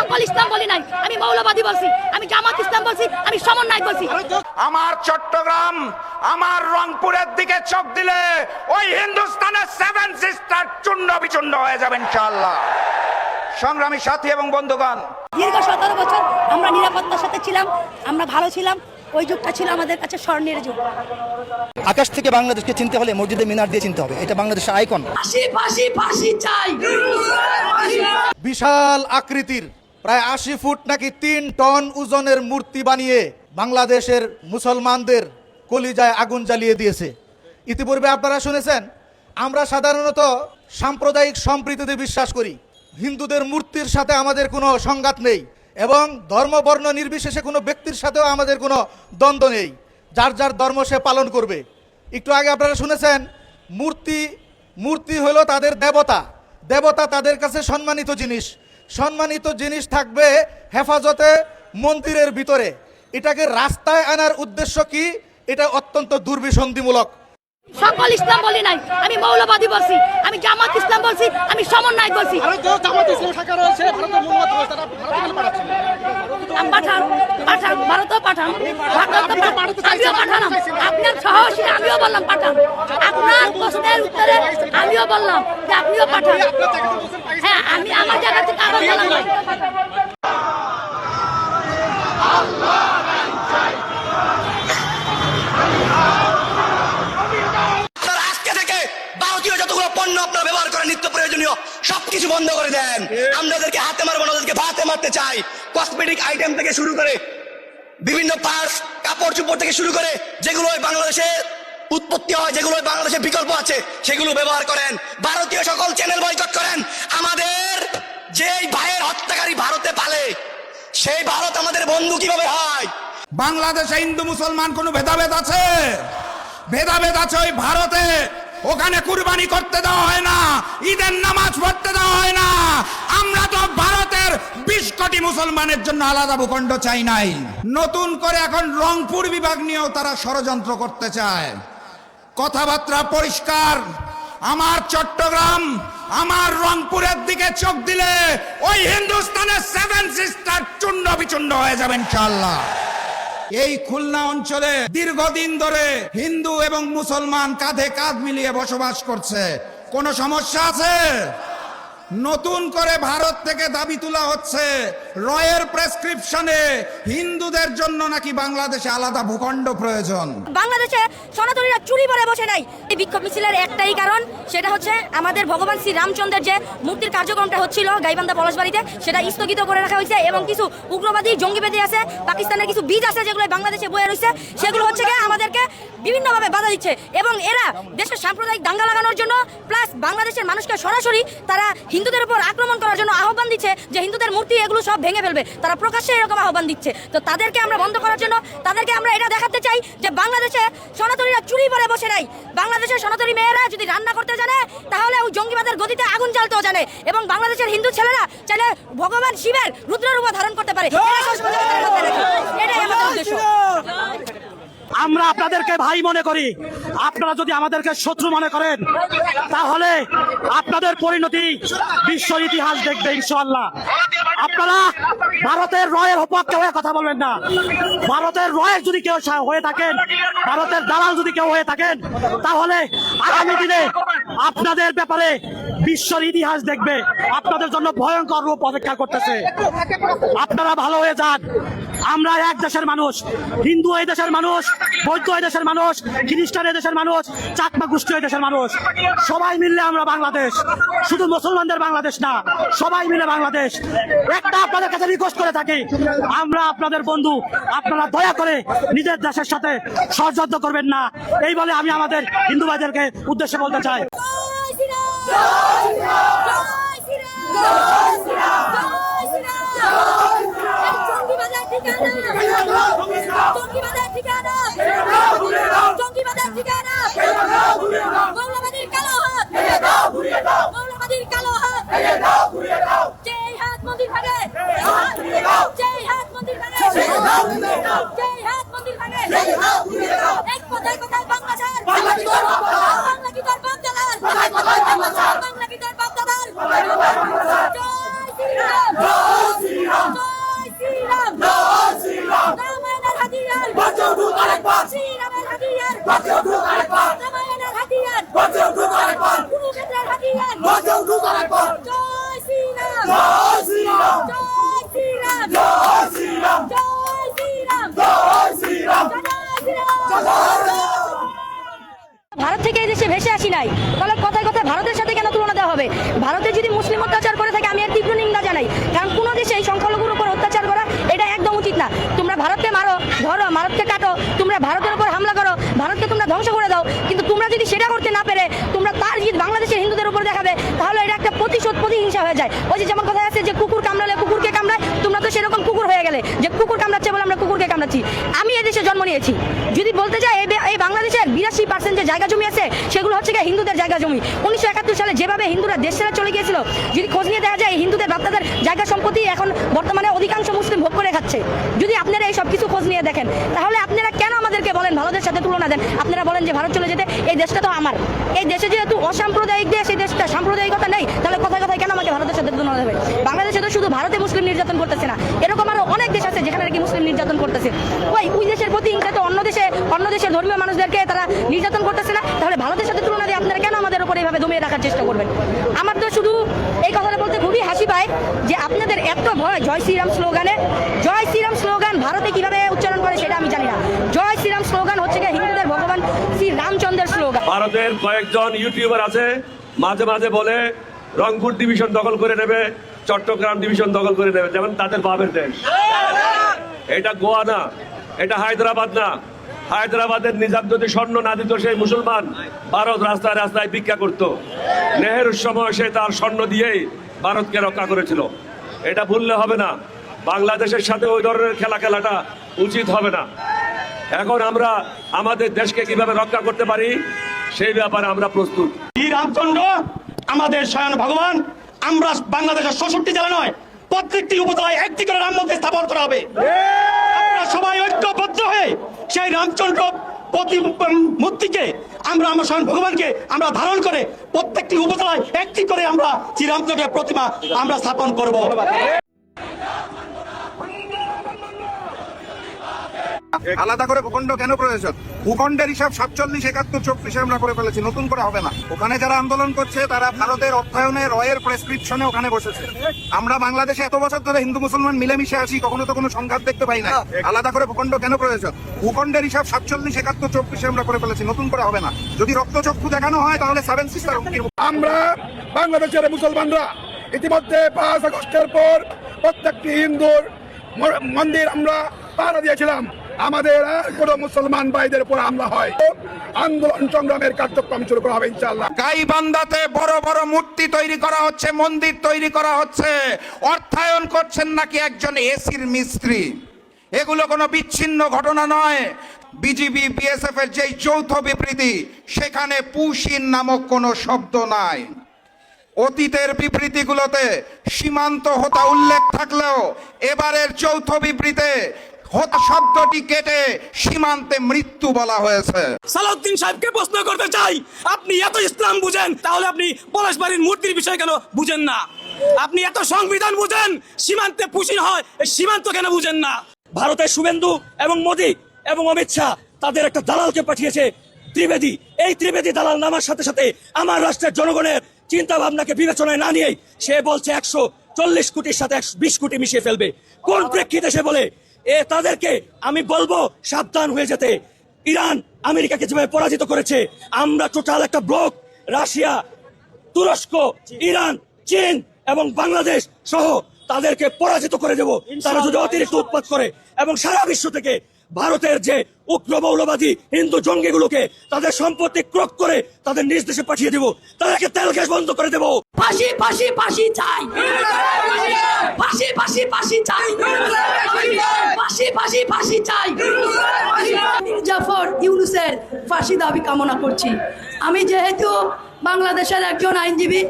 সকল ইসলাম বলি নাই, আমি মৌলবাদী বলছি, আমি জামাত ইসলাম বলছি, আমি সমন্বয় বলছি। আমার চট্টগ্রাম, আমার রংপুরের দিকে চোখ দিলে ওই হিন্দুস্তানের 7 সিস্টার চূর্ণ বিচূর্ণ হয়ে যাবে ইনশাআল্লাহ। সংগ্রামী সাথী এবং বন্ধুগণ, দীর্ঘ 17 বছর আমরা নিরাপত্তার সাথে ছিলাম, আমরা ভালো ছিলাম। ওই যুগটা ছিল আমাদের কাছে স্বর্ণের যুগ। আকাশ থেকে বাংলাদেশকে চিনতে হলে মসজিদে মিনার দিয়ে চিনতে হবে, এটা বাংলাদেশের আইকন। ফাঁসি ফাঁসি ফাঁসি চাই। বিশাল আকৃতির প্রায় 80 ফুট নাকি 3 টন ওজনের মূর্তি বানিয়ে বাংলাদেশের মুসলমানদের কলিজায় আগুন জ্বালিয়ে দিয়েছে। ইতিপূর্বে আপনারা শুনেছেন, আমরা সাধারণত সাম্প্রদায়িক সম্প্রীতিতে বিশ্বাস করি। হিন্দুদের মূর্তির সাথে আমাদের কোনো সংঘাত নেই এবং ধর্ম বর্ণ নির্বিশেষে কোনো ব্যক্তির সাথেও আমাদের কোনো দ্বন্দ্ব নেই। যার যার ধর্ম সে পালন করবে। একটু আগে আপনারা শুনেছেন, মূর্তি হলো তাদের দেবতা, দেবতা তাদের কাছে সম্মানিত জিনিস। সম্মানিত জিনিস থাকবে হেফাজতে মন্দিরের ভিতরে। এটাকে রাস্তায় আনার উদ্দেশ্য কি? এটা অত্যন্ত দুর্বিসন্ধিমূলক। সকল ইসলাম বলি নাই, আমি মৌলবাদী বলছি, আমি জামাত ইসলাম বলছি, আমি সমন্বয় বলছি। পাঠান পাঠান, ভারতও পাঠান, আমিও পাঠালাম। আপনার সাহসী আমিও বললাম পাঠান। আপনার প্রশ্নের উত্তরে আমিও বললাম যে আপনিও পাঠান। হ্যাঁ, আমি আমার জায়গা থেকে আবার বললাম। আপনারা ব্যবহার করেন নিত্য প্রয়োজনীয় সবকিছু বন্ধ করে দেন। আমাদেরকে হাতে মারবো না, ওদেরকে ভাতে মারতে চাই। কসমেটিক আইটেম থেকে শুরু করে বিভিন্ন পার্স, কাপড় চোপড় থেকে শুরু করে যেগুলো বাংলাদেশে উৎপত্তি হয়, যেগুলো বাংলাদেশে বিকল্প আছে, সেগুলো ব্যবহার করেন। ভারতীয় সকল চ্যানেল বয়কট করেন। আমাদের যেই ভাইয়ের হত্যাকারী ভারতে পালে, সেই ভারত আমাদের বন্ধু কিভাবে হয়? বাংলাদেশে হিন্দু মুসলমান কোনো ভেদাভেদ আছে? ভেদাভেদ আছে ওই ভারতে। ওখানে কুরবানি করতে দেওয়া হয় না, ঈদের নামাজ পড়তে দেওয়া হয় না। আমরা তো ভারতের 20 কোটি মুসলমানের জন্য আলাদা ভূখণ্ড চাই নাই। নতুন করে এখন রংপুর বিভাগ নিয়েও তারা ষড়যন্ত্র করতে চায়। কথাবার্তা পরিষ্কার। আমার চট্টগ্রাম, আমার রংপুরের দিকে চোখ দিলে ওই হিন্দুস্তানের 7 সিস্টার চূর্ণ বিচূর্ণ হয়ে যাবে ইনশাআল্লাহ। এই খুলনা অঞ্চলে দীর্ঘদিন ধরে হিন্দু এবং মুসলমান কাঁধে কাঁধ মিলিয়ে বসবাস করছে। কোনো সমস্যা আছে? নতুন করে ভারত থেকে দাবি তোলা হচ্ছে রয়ের প্রেসক্রিপশনে হিন্দুদের জন্য নাকি বাংলাদেশে আলাদা ভূখণ্ড প্রয়োজন। বাংলাদেশে সনাতনীরা চুরি করে বসে নাই। এই বিক্ষোভ মিছিলের একটাই কারণ, সেটা হচ্ছে আমাদের ভগবান শ্রী রামচন্দ্রের যে মূর্তির কার্যক্রমটা হচ্ছিল গাইবান্ধা পলাশবাড়িতে, সেটা স্থগিত করে রাখা হয়েছে এবং কিছু উগ্রবাদী জঙ্গিবাদী আছে, পাকিস্তানের কিছু বীজ আছে যেগুলো বাংলাদেশে বয়ে রয়েছে, সেগুলো হচ্ছে গিয়ে আমাদেরকে বিভিন্নভাবে বাধা দিচ্ছে এবং এরা দেশের সাম্প্রদায়িক দাঙ্গা লাগানোর জন্য প্লাস বাংলাদেশের মানুষকে সরাসরি তারা হিন্দুদের উপর আক্রমণ করার জন্য আহ্বান দিচ্ছে যে হিন্দুদের মূর্তি এগুলো সব ভেঙে ফেলবে। তারা প্রকাশ্যে এরকম আহ্বান দিচ্ছে। তো তাদেরকে আমরা বন্ধ করার জন্য তাদেরকে আমরা এটা দেখাতে চাই যে বাংলাদেশে সনাতনীরা চুরি করে বসে নাই। বাংলাদেশের সনাতনী মেয়েরা যদি রান্না করতে জানে তাহলে ওই জঙ্গিবাদের গদিতে আগুন জ্বালতেও জানে এবং বাংলাদেশের হিন্দু ছেলেরা চাইলে ভগবান শিবের রুদ্ররূপ ধারণ করতে পারে। এটাই আমাদের উদ্দেশ্য। আমরা আপনাদেরকে ভাই মনে করি। আপনারা যদি আমাদেরকে শত্রু মনে করেন তাহলে আপনাদের পরিণতি বিশ্ব ইতিহাস দেখবে ইনশাআল্লাহ। আপনারা ভারতের রয়ের পক্ষে হয়ে কথা বলবেন না। ভারতের রয়ের যদি কেউ হয়ে থাকেন, ভারতের দালাল যদি কেউ হয়ে থাকেন, তাহলে আগামী দিনে আপনাদের ব্যাপারে বিশ্বর ইতিহাস দেখবে। আপনাদের জন্য ভয়ঙ্কর রূপ অপেক্ষা করতেছে। আপনারা ভালো হয়ে যান। আমরা এক দেশের মানুষ, হিন্দু এই দেশের মানুষ, বৌদ্ধ এই দেশের মানুষ, খ্রিস্টান এই দেশের মানুষ, চাকমা গোষ্ঠী এই দেশের মানুষ। সবাই মিললে আমরা বাংলাদেশ। শুধু মুসলমানদের বাংলাদেশ না, সবাই মিলে বাংলাদেশ। একটা আপনাদের কাছে রিকোয়েস্ট করে থাকি, আমরা আপনাদের বন্ধু, আপনারা দয়া করে নিজের দেশের সাথে ষড়যন্ত্র করবেন না। এই বলে আমি আমাদের হিন্দু ভাইদেরকে উদ্দেশ্যে বলতে চাই। মৌলবাদীর কালো হাত, মৌলবাদীর কালো হাত, যেই হাত মন্দির ভাঙে, যেই হাত মন্দির ভাঙে, যেই হাত মন্দির ভাঙে, এক কথায় কথায় বাংলা ছাড়, বাংলা কি তোর বাপ দাদার, বাংলা কি তোর বাপ দাদার। জয় শ্রীরাম, জয় শ্রীরাম। ভারত থেকে এই দেশে ভেসে আসি নাই, তাহলে কথায় কথায় ভারতের সাথে কেন তুলনা দেওয়া হবে? ভারতে যদি মুসলিম অত্যাচার করে থাকে আমি এর তীব্র নিন্দা জানাই, কারণ কোনো দেশে এই সংখ্যালঘুর উপর অত্যাচার করা এটা একদম উচিত না। তোমরা ভারতকে মারো, ধরো, ভারতকে কাটো, তোমরা ভারতের উপর হামলা করো, ভারতকে তোমরা ধ্বংস করে দাও, কিন্তু তোমরা যদি সেটা করতে না পেরে তোমরা তার জিত বাংলাদেশের হিন্দুদের উপর দেখাবে, তাহলে এটা একটা প্রতিহিংসা হয়ে যায়। ওই যে যেমন কথা আছে যে কুকুর কামড়ালে কুকুরকে কামড়ায়, তোমরা তো সেরকম কুকুর হয়ে গেলে যে কুকুর কামড়াচ্ছে বলে আমরা কুকুরকে কামড়াচ্ছি। আমি এই দেশে জন্ম নিয়েছি, যদি বলতে যাই এই বাংলাদেশের 82% যে জায়গা জমি আছে সেগুলো হচ্ছে গিয়ে হিন্দুদের জায়গা জমি। 1971 সালে যেভাবে হিন্দুরা দেশ ছেড়ে চলে গিয়েছিল, যদি খোঁজ নিয়ে দেখা যায় হিন্দুদের বাপ্তাদের জায়গা সম্পত্তি এখন বর্তমানে অধিকাংশ মুসলিম ভোগ করে খাচ্ছে। যদি আপনারা এই সব কিছু খোঁজ নিয়ে দেখেন, তাহলে আপনারা কেন আমাদেরকে বলেন ভারতের সাথে তুলনা দেন? আপনারা বলেন যে ভারত চলে যেতে, এই দেশটা তো আমার। এই দেশে যেহেতু অসাম্প্রদায়িক দেশ, এই দেশটা সাম্প্রদায়িকতা নেই, তাহলে কথায় কথায় কেন আমাকে ভারতের সাথে তুলনা দেবে? বাংলাদেশে তো শুধু ভারতে মুসলিম নির্যাতন করতেছে না, এরকম আরো অনেক দেশ আছে যেখানে নাকি মুসলিম নির্যাতন করতেছে। ওই দেশের প্রতিহিংসা তো অন্য দেশের ধর্মীয় মানুষদেরকে তারা নির্যাতন করতেছে না, তাহলে ভারতের সাথে তুলনা দিয়ে আপনারা কেন আমাদের উপর এইভাবে দমিয়ে রাখার চেষ্টা করবেন? আমার তো শুধু এই কথাটা বলতে খুবই হাসি পায় যে আপনাদের এত ভয় জয় শ্রীরাম স্লোগানে। জয় শ্রীরাম স্লোগান ভারতে কিভাবে উচ্চারণ করে সেটা আমি জানি না। জয় শ্রীরাম স্লোগান হচ্ছে গিয়ে হিন্দুদের ভগবান শ্রী রামচন্দ্রের স্লোগান। ভারতের কয়েকজন ইউটিউবার আছে মাঝে মাঝে বলে রংপুর ডিভিশন দখল করে নেবে, চট্টগ্রাম ডিভিশন দখল করে নেবে, যেমন তাদের বাপের দেশ। এটা গোয়া না, এটা হায়দ্রাবাদ না। হায়দ্রাবাদের নিজাম যদি স্বর্ণ না দিত, সেই মুসলমান ভারত রাস্তায় রাস্তায় ভিক্ষা করত। নেহেরুর সময় সে তার স্বর্ণ দিয়েই ভারতকে রক্ষা করেছিল। এটা ভুললে হবে না। বাংলাদেশের সাথে ওই ধরনের খেলাটা উচিত হবে না। এখন আমরা আমাদের দেশকে কিভাবে রক্ষা করতে পারি সেই ব্যাপারে আমরা প্রস্তুত। রামচন্দ্র আমাদের স্বয়ং ভগবান। আমরা বাংলাদেশের 66 জেলা নয়, প্রত্যেকটি উপজেলায় একটি করে রাম মন্দির স্থাপন করা হবে। আমরা সবাই ঐক্যবদ্ধ হয়ে সেই রামচন্দ্র মূর্তিকে আমরা আমার স্বয়ং ভগবানকে আমরা ধারণ করে প্রত্যেকটি উপজেলায় একটি করে আমরা শ্রীরামচন্দ্রের প্রতিমা আমরা স্থাপন করব। আলাদা করে ভূখণ্ড কেন প্রয়োজন? ভূখণ্ডের হিসাব 47, 71, 34 আমরা করে ফেলেছি, নতুন করে হবে না। ওখানে যারা আন্দোলন করছে তারা ভারতের অর্থায়নে রয়ের প্রেসক্রিপশনে ওখানে বসেছে। আমরা বাংলাদেশে এত বছর ধরে হিন্দু মুসলমান মিলেমিশে আছি, কখনো তো কোনো সংঘাত দেখতে পাই না। আলাদা করে ভূখণ্ড কেন প্রয়োজন? ভূখণ্ডের হিসাব 47, 71, 34 আমরা করে ফেলেছি, নতুন করে হবে না। যদি রক্তচক্ষু দেখানো হয় তাহলে 7 সিস্টার। আমরা বাংলাদেশের মুসলমানরা ইতিমধ্যে 5 আগস্টের পর প্রত্যেকটি হিন্দুর মন্দির আমরা পাহারা দিয়েছিলাম। আমাদের কোনো মুসলমান ভাইদের উপর হামলা হয়, আন্দোলন সংগ্রামের কার্যক্রম শুরু করা হবে ইনশাআল্লাহ। গাইবান্ধাতে বড় বড় মূর্তি তৈরি করা হচ্ছে, মন্দির তৈরি করা হচ্ছে, অর্থায়ন করছেন নাকি একজন এসির মিস্ত্রি। এগুলো কোনো বিচ্ছিন্ন ঘটনা নয়। বিজিবি বিএসএফ এর যেই যৌথ বিবৃতি, সেখানে পুশিন নামক কোনো শব্দ নাই। অতীতের বিবৃতিগুলোতে সীমান্ত হোতা উল্লেখ থাকলেও এবারের যৌথ বিবৃতিতে হোতা শব্দটি কেটে সীমান্তে মৃত্যু বলা হয়েছে। সালাউদ্দিন সাহেবকে প্রশ্ন করতে চাই, আপনি এত ইসলাম বুঝেন, তাহলে আপনি পলাশবাড়ির মূর্তির বিষয় কেন বুঝেন না? আপনি এত সংবিধান বুঝেন, সীমান্তে পুশিন হয়, এই সীমান্ত কেন বুঝেন না? ভারতের শুভেন্দু এবং মোদী এবং অমিত শাহ তাদের একটা দালালকে পাঠিয়েছে, ত্রিবেদী। এই ত্রিবেদী দালাল নামার সাথে সাথে আমার রাষ্ট্রের জনগণের চিন্তা ভাবনাকে বিবেচনায় না নিয়েই সে বলছে 140 কোটির সাথে 120 কোটি মিশিয়ে ফেলবে। কোন প্রেক্ষিতে সে বলে? তাদেরকে আমি বলবো সাবধান হয়ে যেতে। ইরান আমেরিকাকে যেভাবে পরাজিত করেছে, আমরা টোটাল একটা ব্লক, রাশিয়া, তুরস্ক, ইরান, চীন এবং বাংলাদেশ সহ তাদেরকে পরাজিত করে দেব তারা যদি অতিরিক্ত উৎপাত করে। এবং সারা বিশ্ব থেকে ভারতের যে উগ্র মৌলবাদী হিন্দু জঙ্গিগুলোকে তাদের সম্পত্তি ক্রোক করে তাদের নিজ দেশে পাঠিয়ে দেব, তাদেরকে তেল গ্যাস বন্ধ করে দেব। ফাঁসি ফাঁসি ফাঁসি চাই, ফাঁসি ফাঁসি ফাঁসি চাই, ফাঁসি ফাঁসি ফাঁসি চাই। জাফর ইউনূসের ফাঁসি দাবি কামনা করছি। আমি যেহেতু বাংলাদেশের একজন আইনজীবী,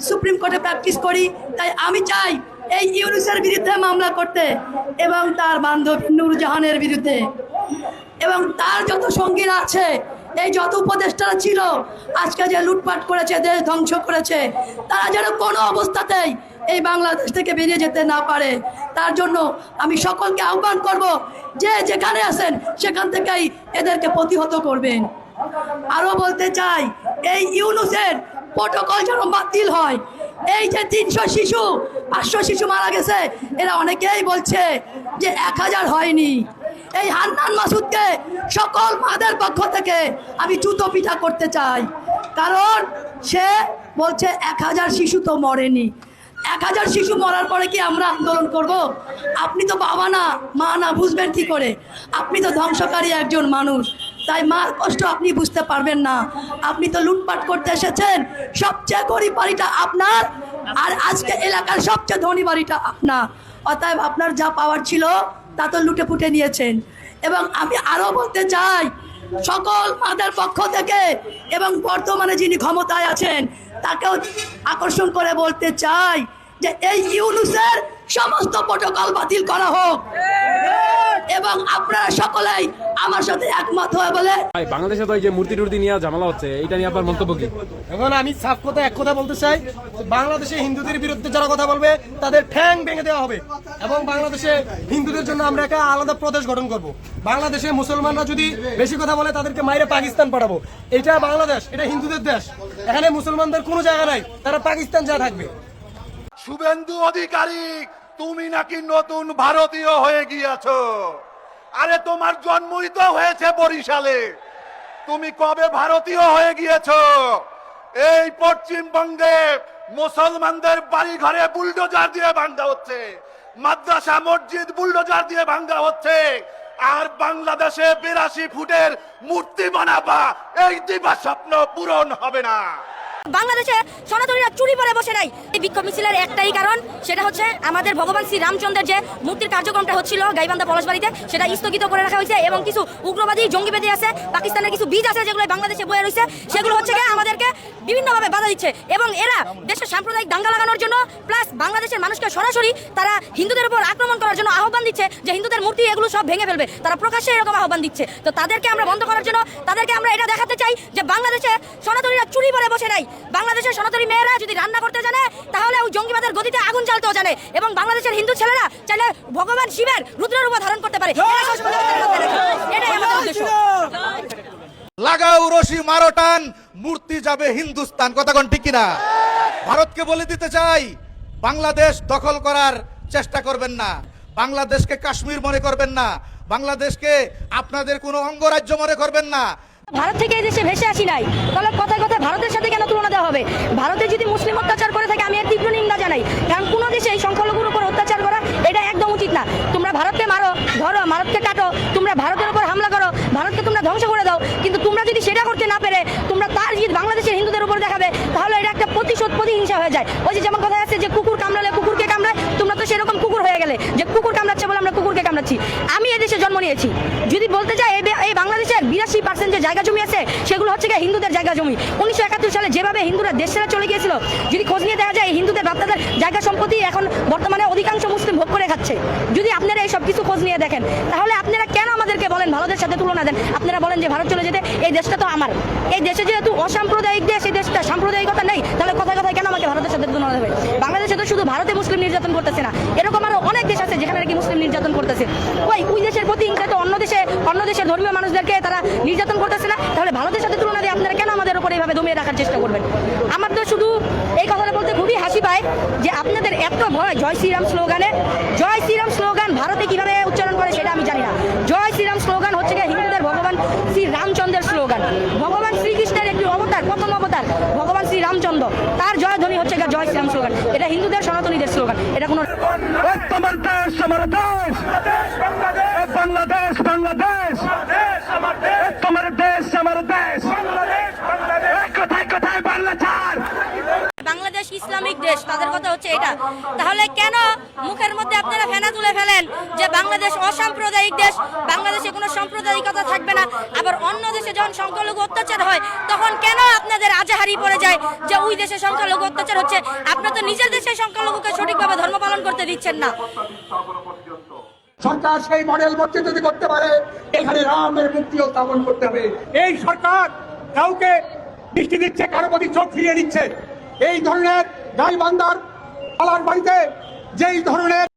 সুপ্রিম কোর্টে প্র্যাকটিস করি, তাই আমি চাই এই ইউনূসের বিরুদ্ধে মামলা করতে এবং তার বান্ধবী নূরজাহানের বিরুদ্ধে এবং তার যত সঙ্গীরা আছে, এই যত উপদেষ্টারা ছিল আজকে যে লুটপাট করেছে, দেশ ধ্বংস করেছে, তারা যেন কোনো অবস্থাতেই এই বাংলাদেশ থেকে বেরিয়ে যেতে না পারে। তার জন্য আমি সকলকে আহ্বান করব, যে যেখানে আছেন সেখান থেকেই এদেরকে প্রতিহত করবেন। আরও বলতে চাই, এই ইউনূসের প্রটোকল যেন বাতিল হয়। এই যে 300 শিশু 500 শিশু মারা গেছে, এরা অনেকেই বলছে যে 1000 হয়নি। এই হান্নান মাসুদকে সকল মাদের পক্ষ থেকে আমি জুতো পিঠা করতে চাই, কারণ সে বলছে 1000 শিশু তো মরেনি। 1000 শিশু মরার পরে কি আমরা আন্দোলন করব? আপনি তো বাবা না, মা না, বুঝবেন কি করে? আপনি তো ধ্বংসকারী একজন মানুষ, তাই মার কষ্ট আপনি বুঝতে পারবেন না। আপনি তো লুটপাট করতে এসেছেন, সবচেয়ে গরিব বাড়িটা আপনার, আর আজকে এলাকার সবচেয়ে ধনী বাড়িটা আপনার। অতএব আপনার যা পাওয়ার ছিল তা তো লুটে পুটে নিয়েছেন। এবং আমি আরও বলতে চাই সকল মাদের পক্ষ থেকে এবং বর্তমানে যিনি ক্ষমতায় আছেন তাকেও আকর্ষণ করে বলতে চাই যে এই ইউনূসের সমস্ত প্রটোকল বাতিল করা হোক, এবং আপনারা সকলেই আমার সাথে একমত হয়ে বলে বাংলাদেশে তো এই যে মূর্তি টুর্তি নিয়ে ঝামেলা হচ্ছে, এটা নিয়ে আপনার মন্তব্য কি? এখন আমি সাফ কথা এক কথা বলতে চাই, বাংলাদেশে হিন্দুদের বিরুদ্ধে যারা কথা বলবে তাদের ঠ্যাং ভেঙে দেওয়া হবে, এবং বাংলাদেশে হিন্দুদের জন্য আমরা একটা আলাদা প্রদেশ গঠন করব। বাংলাদেশে মুসলমানরা যদি বেশি কথা বলে তাদেরকে মাইরে পাকিস্তান পাঠাবো। এটা বাংলাদেশ, এটা হিন্দুদের দেশ, এখানে মুসলমানদের কোনো জায়গা নাই, তারা পাকিস্তান যা থাকবে। শুভেন্দু অধিকারী, তুমি নাকি নতুন ভারতীয় হয়ে গিয়েছো। আরে তোমার জন্মই তো হয়েছে বরিশালে, তুমি কবে ভারতীয় হয়ে গিয়েছো? এই পশ্চিমবঙ্গে মুসলমানদের বাড়ি ঘরে বুলডোজার দিয়ে ভাঙা হচ্ছে, মাদ্রাসা মসজিদ বুলডোজার দিয়ে ভাঙা হচ্ছে, আর বাংলাদেশে 82 ফুটের মূর্তি বানাবা, এই দিবা স্বপ্ন পূরণ হবে না। বাংলাদেশে সনাতনীরা চুরি পরে বসে নাই। এই বিক্ষোভ মিছিলের একটাই কারণ, সেটা হচ্ছে আমাদের ভগবান শ্রী রামচন্দ্রের যে মূর্তির কার্যক্রমটা হচ্ছিল গাইবান্ধা পলাশবাড়িতে, সেটা স্থগিত করে রাখা হয়েছে। এবং কিছু উগ্রবাদী জঙ্গিবাদী আছে, পাকিস্তানের কিছু বীজ আছে যেগুলো বাংলাদেশে বয়ে রয়েছে, সেগুলো হচ্ছে গিয়ে আমাদেরকে বিভিন্নভাবে বাধা দিচ্ছে। এবং এরা দেশের সাম্প্রদায়িক দাঙ্গা লাগানোর জন্য, প্লাস বাংলাদেশের মানুষকে সরাসরি তারা হিন্দুদের উপর আক্রমণ করার জন্য আহ্বান দিচ্ছে, যে হিন্দুদের মূর্তি এগুলো সব ভেঙে ফেলবে। তারা প্রকাশ্যে এরকম আহ্বান দিচ্ছে। তো তাদেরকে আমরা বন্ধ করার জন্য তাদেরকে আমরা এটা দেখাতে চাই যে বাংলাদেশে সনাতনীরা চুরি পরে বসে নাই। বাংলাদেশের সনাতনী মেয়েরা যদি রান্না করতে জানে, তাহলে ওই জঙ্গিবাদের গতিতে আগুন জ্বালতেও জানে। এবং বাংলাদেশের হিন্দু ছেলেরা চাইলে ভগবান শিবের রুদ্র রূপ ধারণ করতে পারে। এটাই আমাদের উদ্দেশ্য। লাগাও রশি মারো টান, মূর্তি যাবে হিন্দুস্তান। কথা কোন ঠিক কিনা? ভারতকে বলে দিতে চাই, বাংলাদেশ দখল করার চেষ্টা করবেন না, বাংলাদেশকে কাশ্মীর মনে করবেন না, বাংলাদেশকে আপনাদের কোনো অঙ্গরাজ্য মনে করবেন না। ভারত থেকে এই দেশে ভেসে আসি নাই, তাহলে কথায় কথায় ভারতের সাথে কেন তুলনা দেওয়া হবে? ভারতে যদি মুসলিম অত্যাচার করে থাকে আমি এর তীব্র নিন্দা জানাই, কারণ কোনো দেশে এই সংখ্যালঘুর উপর অত্যাচার করা এটা একদম উচিত না। তোমরা ভারতকে মারো, ধরো, ভারতকে কাটো, তোমরা ভারতের উপর হামলা করো, ভারতকে তোমরা ধ্বংস করে দাও, কিন্তু তোমরা যদি সেটা করতে না পেরে তোমরা তার জিদ বাংলাদেশের হিন্দুদের উপর দেখাবে, তাহলে এটা একটা প্রতিহিংসা হয়ে যায়। ওই যে যেমন কথা আছে যে কুকুর কামড়ালে কুকুরকে কামড়ায়, তোমরা তো সেরকম কুকুর হয়ে গেলে যে কুকুর কামড়াচ্ছে বলে আমরা কুকুরকে কামড়াচ্ছি। আমি এই দেশে জন্ম নিয়েছি, যদি বলতে চাই এই বাংলাদেশের 82% যে জায়গা জমি আছে সেগুলো হচ্ছে গিয়ে হিন্দুদের জায়গা জমি। 1971 সালে যেভাবে হিন্দুরা দেশ ছেড়ে চলে গিয়েছিল, যদি খোঁজ নিয়ে দেখা যায় হিন্দুদের বাপদাদের জায়গা সম্পত্তি এখন বর্তমানে অধিকাংশ মুসলিম ভোগ করে খাচ্ছে। যদি আপনারা এই সব কিছু খোঁজ নিয়ে দেখেন, তাহলে আপনারা কেন আমাদেরকে বলেন ভারতের সাথে তুলনা দেন? আপনারা বলেন যে ভারত চলে যেতে, এই দেশটা তো আমার। এই দেশে যেহেতু অসাম্প্রদায়িক দেশ, এই দেশটা সাম্প্রদায়িকতা নেই, তাহলে কথায় কথায় কেন আমাকে ভারতের সাথে তুলনা দেবে? বাংলাদেশে তো শুধু ভারতে মুসলিম নির্যাতন করতেছে না, এরকম আরো অনেক দেশ আছে যেখানে নাকি মুসলিম নির্যাতন করতেছে। ওই দেশের প্রতিহিংসা তো অন্য দেশের ধর্মীয় মানুষদেরকে তারা নির্যাতন করতেছে না, তাহলে ভারতের সাথে তুলনা দিয়ে আপনারা কেন আমাদের উপর এইভাবে দমিয়ে রাখার চেষ্টা করবেন? আমার তো শুধু এই কথাটা বলতে খুবই হাসি পায় যে আপনাদের এত ভয় জয় শ্রীরাম স্লোগানে। জয় শ্রীরাম স্লোগান ভারতে কিভাবে উচ্চারণ করে সেটা আমি জানি না। জয় শ্রীরাম স্লোগান হচ্ছে গিয়ে হিন্দুদের ভগবান শ্রী রামচন্দ্রের স্লোগান। ভগবান শ্রীকৃষ্ণের একটি অবতার, প্রথম অবতার ভগবান শ্রী রামচন্দ্র, তার জয়ধ্বনি হচ্ছে গিয়ে জয় শ্রীরাম স্লোগান। এটা হিন্দুদের সনাতনীদের স্লোগান, এটা কোনো তোমার দেশ আমার দেশ, বাংলাদেশ বাংলাদেশ, তোমার দেশ আমার দেশ, কোথায় কোথায় বাংলা ছাড়। বাংলাদেশ ইসলামিক দেশ, তাদের কথা হচ্ছে এটা। তাহলে কেন মুখের মধ্যে আপনারা ফেনা তুলে ফেলেন যে বাংলাদেশ অসাম্প্রদায়িক দেশ, বাংলাদেশে কোনো সাম্প্রদায়িকতা থাকবে না? আবার অন্য দেশে যখন সংখ্যালঘু অত্যাচার হয় তখন কেন আপনাদের আজাহারি পড়ে যায় যে ওই দেশে সংখ্যালঘু অত্যাচার হচ্ছে? আপনারা তো নিজের দেশে সংখ্যালঘুকে সঠিকভাবে ধর্ম পালন করতে দিচ্ছেন না। সরকার সেই মডেল মধ্যে যদি করতে পারে, এখানে রামের মূর্তিও স্থাপন করতে হবে। এই সরকার কাউকে দৃষ্টি দিচ্ছে, কারো প্রতি চোখ ফিরিয়ে দিচ্ছে। এই ধরনের গাইবান্ধার পলাশবাড়িতে যেই ধরনের